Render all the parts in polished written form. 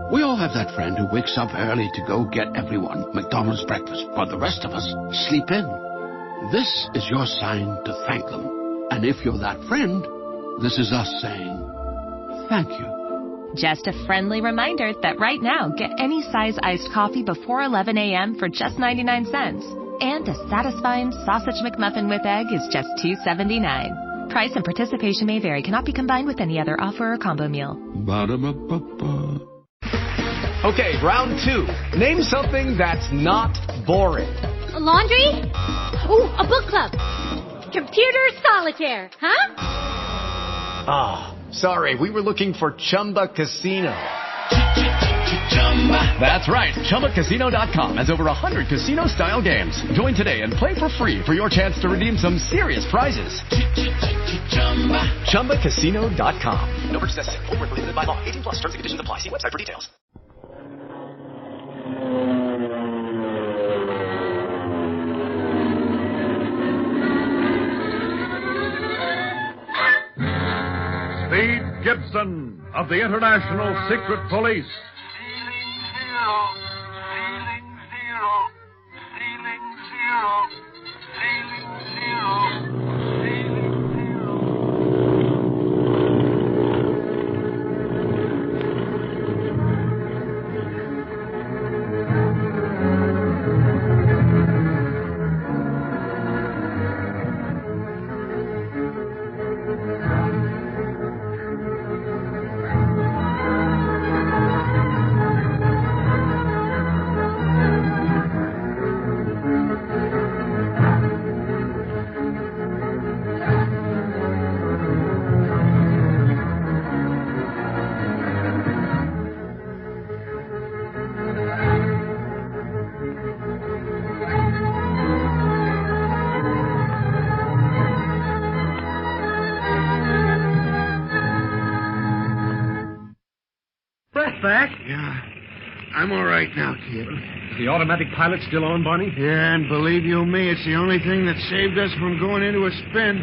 We all have that friend who wakes up early to go get everyone McDonald's breakfast, but the rest of us sleep in. This is your sign to thank them. And if you're that friend, this is us saying thank you. Just a friendly reminder that right now, get any size iced coffee before 11 a.m. for just 99 cents. And a satisfying sausage McMuffin with egg is just $2.79. Price and participation may vary. Cannot be combined with any other offer or combo meal. Ba-da-ba-ba-ba. Okay, round 2. Name something that's not boring. A laundry? Ooh, a book club. Computer solitaire, huh? Ah, sorry, we were looking for Chumba Casino. That's right, ChumbaCasino.com has over 100 casino-style games. Join today and play for free for your chance to redeem some serious prizes. ChumbaCasino.com. No purchase necessary. Void where prohibited by law. 18+ terms and conditions apply. See website for details. Speed Gibson of the International Secret Police. Back? Yeah. I'm all right now, kid. Is the automatic pilot still on, Barney? Yeah, and believe you me, it's the only thing that saved us from going into a spin.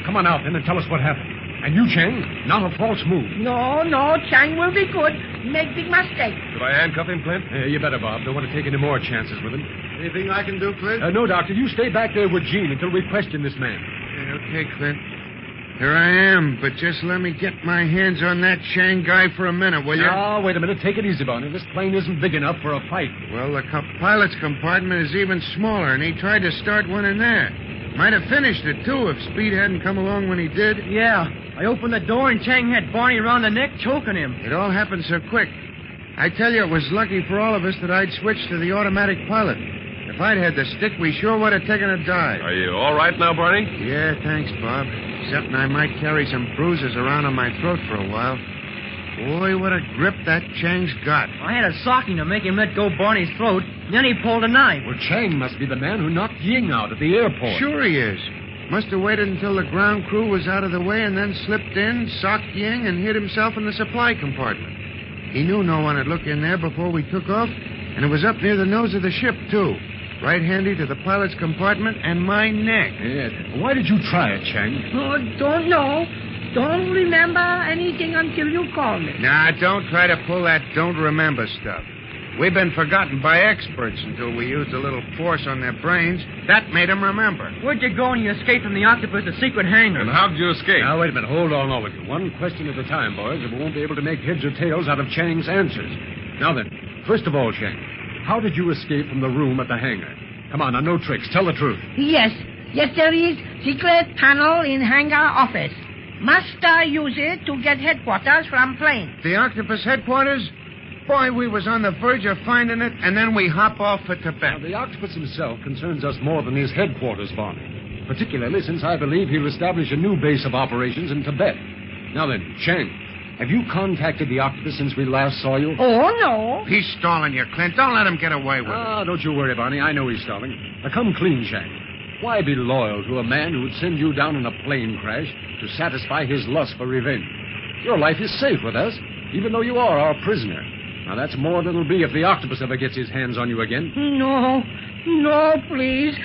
Come on out, then, and tell us what happened. And you, Chang, not a false move. No, Chang will be good. Make big mistake. Should I handcuff him, Clint? You better, Bob. Don't want to take any more chances with him. Anything I can do, Clint? No, Doctor. You stay back there with Gene until we question this man. Yeah, okay, Clint. Here I am, but just let me get my hands on that Chang guy for a minute, will you? Oh, wait a minute. Take it easy, Barney. This plane isn't big enough for a fight. Well, the pilot's compartment is even smaller, and he tried to start one in there. Might have finished it, too, if Speed hadn't come along when he did. Yeah. I opened the door, and Chang had Barney around the neck, choking him. It all happened so quick. I tell you, it was lucky for all of us that I'd switched to the automatic pilot. If I'd had the stick, we sure would have taken a dive. Are you all right now, Barney? Yeah, thanks, Bob. Except I might carry some bruises around on my throat for a while. Boy, what a grip that Chang's got. I had a socking to make him let go Barney's throat, and then he pulled a knife. Well, Chang must be the man who knocked Ying out at the airport. Sure he is. Must have waited until the ground crew was out of the way and then slipped in, socked Ying, and hid himself in the supply compartment. He knew no one had looked in there before we took off, and it was up near the nose of the ship, too. Right handy to the pilot's compartment and my neck. Yeah. Why did you try it, Chang? Oh, don't know. Don't remember anything until you call me. Nah, don't try to pull that don't remember stuff. We've been forgotten by experts until we used a little force on their brains. That made them remember. Where'd you go when you escaped from the Octopus, the secret hangar? And how'd you escape? Now, wait a minute. Hold on, all of you. One question at a time, boys, or we won't be able to make heads or tails out of Chang's answers. Now then, first of all, Chang, how did you escape from the room at the hangar? Come on, now, no tricks. Tell the truth. Yes, there is secret tunnel in hangar office. Must use it to get headquarters from plane. The Octopus headquarters? Boy, we was on the verge of finding it, and then we hop off for Tibet. Now, the Octopus himself concerns us more than his headquarters, Barney. Particularly since I believe he'll establish a new base of operations in Tibet. Now then, Chang, have you contacted the Octopus since we last saw you? Oh, no. He's stalling you, Clint. Don't let him get away with it. Ah, don't you worry, Barney. I know he's stalling. Now, come clean, Chang. Why be loyal to a man who would send you down in a plane crash to satisfy his lust for revenge? Your life is safe with us, even though you are our prisoner. Now, that's more than it'll be if the Octopus ever gets his hands on you again. No, please.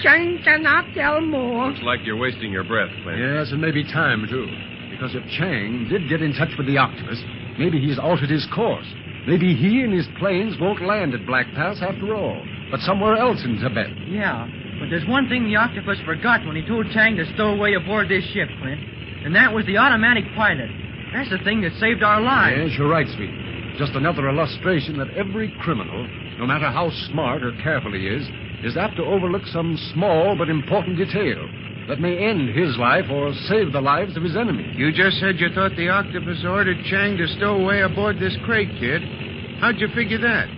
Chang cannot tell more. Looks like you're wasting your breath, Clint. Yes, and maybe time, too. Because if Chang did get in touch with the Octopus, maybe he's altered his course. Maybe he and his planes won't land at Black Pass after all, but somewhere else in Tibet. Yeah, but there's one thing the octopus forgot when he told Chang to stow away aboard this ship, Clint, and that was the automatic pilot. That's the thing that saved our lives. Yes, you're right, Speed. Just another illustration that every criminal, no matter how smart or careful he is apt to overlook some small but important detail that may end his life or save the lives of his enemies. You just said you thought the octopus ordered Chang to stow away aboard this crate, kid. How'd you figure that?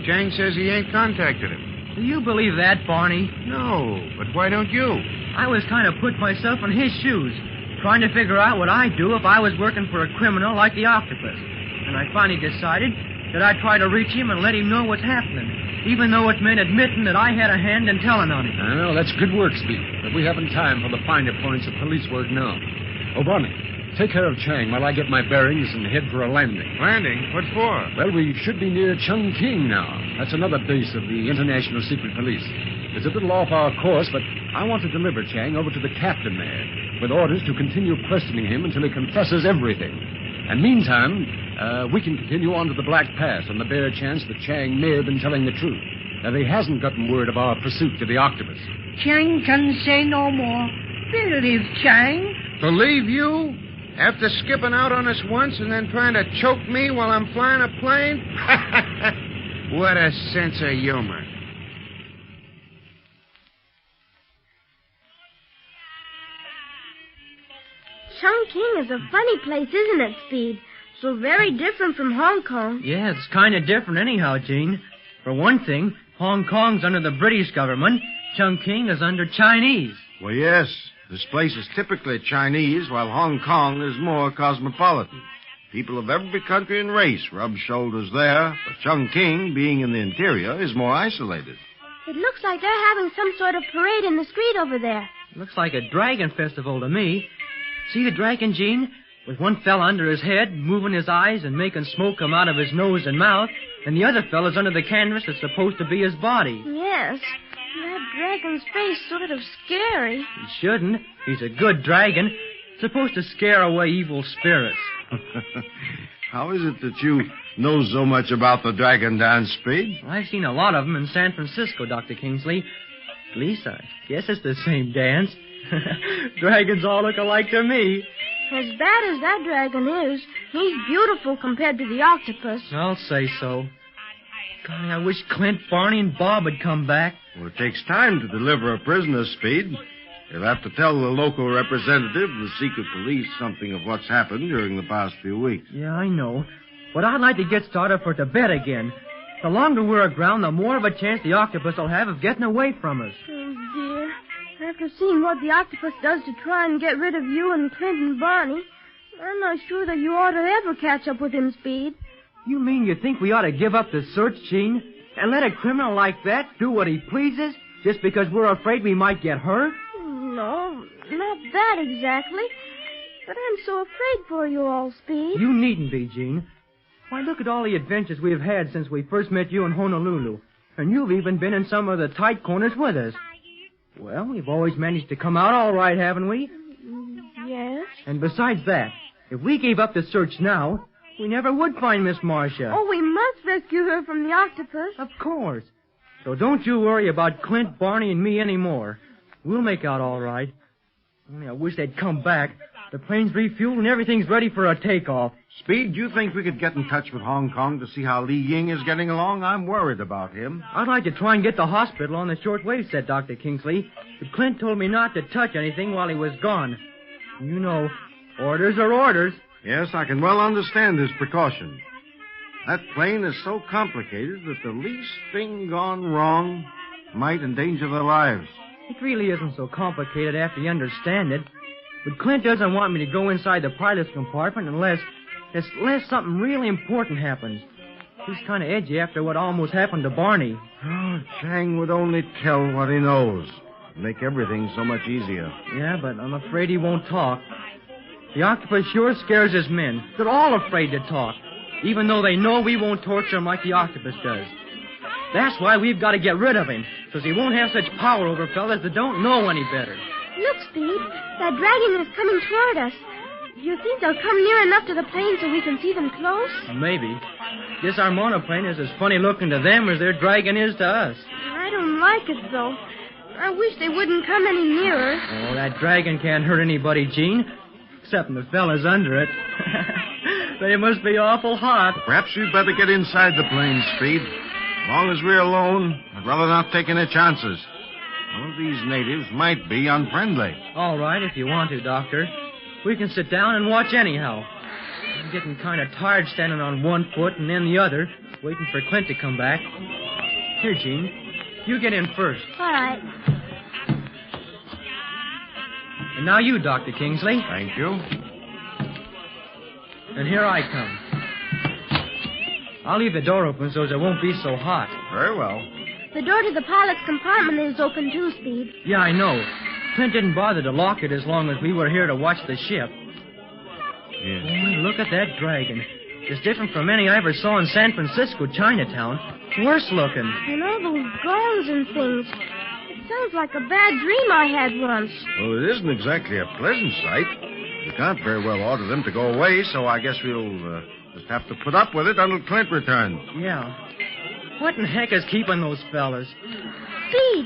Chang says he ain't contacted him. Do you believe that, Barney? No, but why don't you? I was kind of put myself in his shoes, trying to figure out what I'd do if I was working for a criminal like the octopus. And I finally decided that I'd try to reach him and let him know what's happening, even though it meant admitting that I had a hand in telling on him. I know, that's good work, Speed, but we haven't time for the finer points of police work now. Oh, Barney, take care of Chang while I get my bearings and head for a landing. Landing? What for? Well, we should be near Chungking now. That's another base of the International Secret Police. It's a little off our course, but I want to deliver Chang over to the captain there, with orders to continue questioning him until he confesses everything. And meantime, we can continue on to the Black Pass on the bare chance that Chang may have been telling the truth, that he hasn't gotten word of our pursuit to the octopus. Chang can say no more. Believe Chang. Believe you? After skipping out on us once and then trying to choke me while I'm flying a plane? What a sense of humor. Chungking is a funny place, isn't it, Speed? So very different from Hong Kong. Yeah, it's kind of different anyhow, Gene. For one thing, Hong Kong's under the British government. Chungking is under Chinese. Well, yes. This place is typically Chinese, while Hong Kong is more cosmopolitan. People of every country and race rub shoulders there, but Chungking, being in the interior, is more isolated. It looks like they're having some sort of parade in the street over there. Looks like a dragon festival to me. See the dragon, Gene? With one fella under his head, moving his eyes and making smoke come out of his nose and mouth, and the other fella's under the canvas that's supposed to be his body. Yes. That dragon's face sort of scary. He shouldn't. He's a good dragon. Supposed to scare away evil spirits. How is it that you know so much about the dragon dance, Speed? I've seen a lot of them in San Francisco, Dr. Kingsley. At least I guess it's the same dance. Dragons all look alike to me. As bad as that dragon is, he's beautiful compared to the octopus. I'll say so. Golly, I wish Clint, Barney, and Bob had come back. Well, it takes time to deliver a prisoner, Speed. You'll have to tell the local representative of the secret police something of what's happened during the past few weeks. Yeah, I know. But I'd like to get started for Tibet again. The longer we're aground, the more of a chance the octopus will have of getting away from us. Oh, dear. After seeing what the octopus does to try and get rid of you and Clint and Barney, I'm not sure that you ought to ever catch up with him, Speed. You mean you think we ought to give up the search, Gene, and let a criminal like that do what he pleases just because we're afraid we might get hurt? No, not that exactly. But I'm so afraid for you all, Speed. You needn't be, Gene. Why, look at all the adventures we've had since we first met you in Honolulu. And you've even been in some of the tight corners with us. Well, we've always managed to come out all right, haven't we? Yes. And besides that, if we gave up the search now, we never would find Miss Marcia. Oh, we must rescue her from the octopus. Of course. So don't you worry about Clint, Barney, and me anymore. We'll make out all right. Only I wish they'd come back. The plane's refueled and everything's ready for a takeoff. Speed, do you think we could get in touch with Hong Kong to see how Li Ying is getting along? I'm worried about him. I'd like to try and get the hospital on the shortwave set, Dr. Kingsley. But Clint told me not to touch anything while he was gone. You know, orders are orders. Yes, I can well understand his precaution. That plane is so complicated that the least thing gone wrong might endanger their lives. It really isn't so complicated after you understand it. But Clint doesn't want me to go inside the pilot's compartment unless something really important happens. He's kind of edgy after what almost happened to Barney. Oh, Chang would only tell what he knows. Make everything so much easier. Yeah, but I'm afraid he won't talk. The octopus sure scares his men. They're all afraid to talk, even though they know we won't torture him like the octopus does. That's why we've got to get rid of him, because he won't have such power over fellas that don't know any better. Look, Speed. That dragon is coming toward us. Do you think they'll come near enough to the plane so we can see them close? Maybe. This our monoplane is as funny looking to them as their dragon is to us. I don't like it, though. I wish they wouldn't come any nearer. Oh, that dragon can't hurt anybody, Gene. Except the fellas under it. They must be awful hot. Perhaps you'd better get inside the plane, Speed. As long as we're alone, I'd rather not take any chances. Some of these natives might be unfriendly. All right, if you want to, Doctor. We can sit down and watch anyhow. I'm getting kind of tired standing on one foot and then the other, waiting for Clint to come back. Here, Gene. You get in first. All right. And now you, Dr. Kingsley. Thank you. And here I come. I'll leave the door open so it won't be so hot. Very well. The door to the pilot's compartment is open too, Speed. Yeah, I know. Clint didn't bother to lock it as long as we were here to watch the ship. Yeah. Boy, look at that dragon. It's different from any I ever saw in San Francisco, Chinatown. Worse looking. And all those gongs and things. It sounds like a bad dream I had once. Well, it isn't exactly a pleasant sight. We can't very well order them to go away, so I guess we'll just have to put up with it until Clint returns. Yeah. What in heck is keeping those fellas? Speed,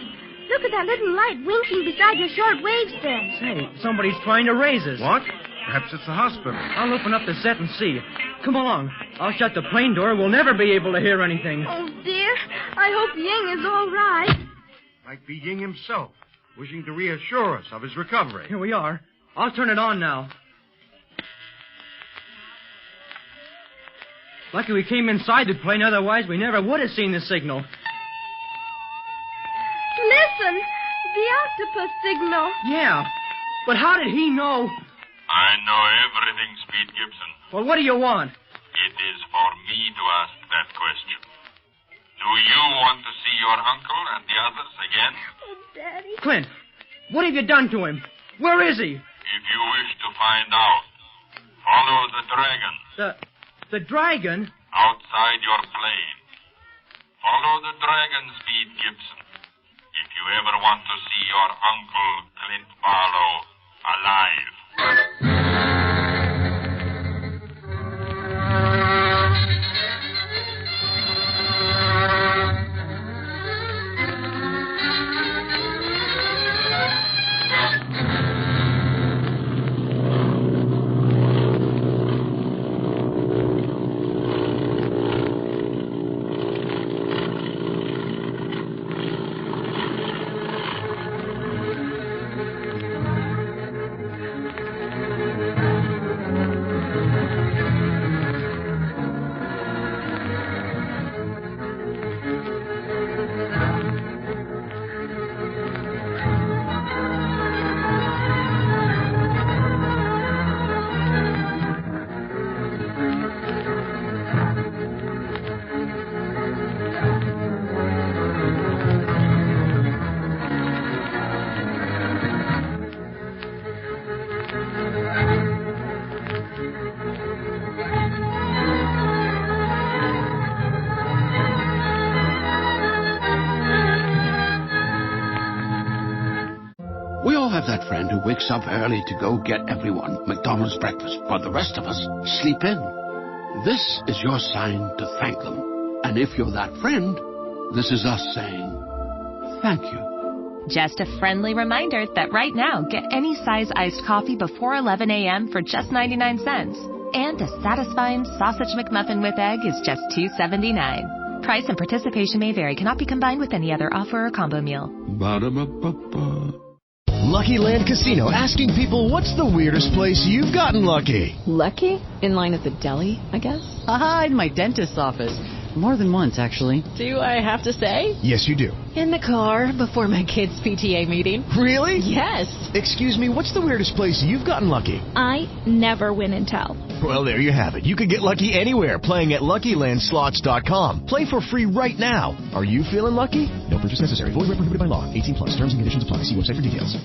look at that little light winking beside your short wave set. Say, somebody's trying to raise us. What? Perhaps it's the hospital. I'll open up the set and see. Come along. I'll shut the plane door. We'll never be able to hear anything. Oh, dear. I hope Ying is all right. Might be Ying himself, wishing to reassure us of his recovery. Here we are. I'll turn it on now. Lucky we came inside the plane, otherwise we never would have seen the signal. Listen, the octopus signal. Yeah, but how did he know? I know everything, Speed Gibson. Well, what do you want? It is for me to ask that question. Do you want to see your uncle and the others again? Oh, Daddy. Clint, what have you done to him? Where is he? If you wish to find out, follow the dragon. The dragon? Outside your plane. Follow the dragon, Speed Gibson. If you ever want to see your uncle, Clint Barlow, alive. That friend who wakes up early to go get everyone McDonald's breakfast, while the rest of us sleep in. This is your sign to thank them. And if you're that friend, this is us saying thank you. Just a friendly reminder that right now, get any size iced coffee before 11 a.m. for just 99 cents. And a satisfying sausage McMuffin with egg is just $2.79. Price and participation may vary. Cannot be combined with any other offer or combo meal. Ba-da-ba-ba-ba. Lucky Land Casino, asking people, what's the weirdest place you've gotten lucky? Lucky? In line at the deli, I guess? Aha, in my dentist's office. More than once, actually. Do I have to say? Yes, you do. In the car before my kids' PTA meeting. Really? Yes. Excuse me, what's the weirdest place you've gotten lucky? I never win and tell. Well, there you have it. You can get lucky anywhere, playing at LuckyLandSlots.com. Play for free right now. Are you feeling lucky? No purchase necessary. Void where prohibited by law. 18+. Terms and conditions apply. See website for details.